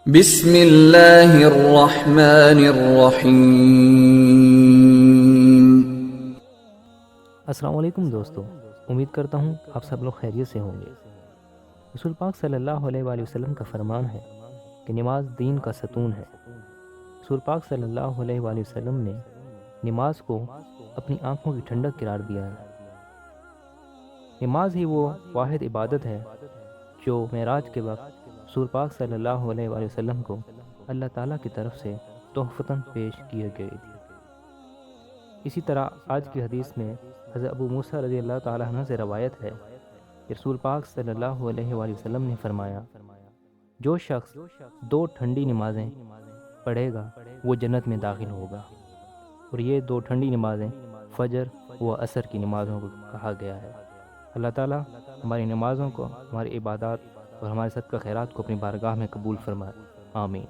بسم اللہ الرحمن الرحیم۔ السلام علیکم دوستو، امید کرتا ہوں آپ سب لوگ خیریت سے ہوں گے۔ رسول پاک صلی اللہ علیہ وآلہ وسلم کا فرمان ہے کہ نماز دین کا ستون ہے۔ رسول پاک صلی اللہ علیہ وآلہ وسلم نے نماز کو اپنی آنکھوں کی ٹھنڈک قرار دیا ہے۔ نماز ہی وہ واحد عبادت ہے جو معراج کے وقت رسول پاک صلی اللہ علیہ وآلہ وسلم کو اللہ تعالیٰ کی طرف سے تحفتاً پیش کی گئی تھی۔ اسی طرح آج کی حدیث میں حضرت ابو موسیٰ رضی اللہ تعالیٰ عنہ سے روایت ہے کہ رسول پاک صلی اللہ علیہ وآلہ وسلم نے فرمایا، جو شخص 2 ٹھنڈی نمازیں پڑھے گا وہ جنت میں داخل ہوگا۔ اور یہ 2 ٹھنڈی نمازیں فجر و عصر کی نمازوں کو کہا گیا ہے۔ اللہ تعالیٰ ہماری نمازوں کو، ہماری عبادات اور ہمارے صدقہ خیرات کو اپنی بارگاہ میں قبول فرمائے، آمین۔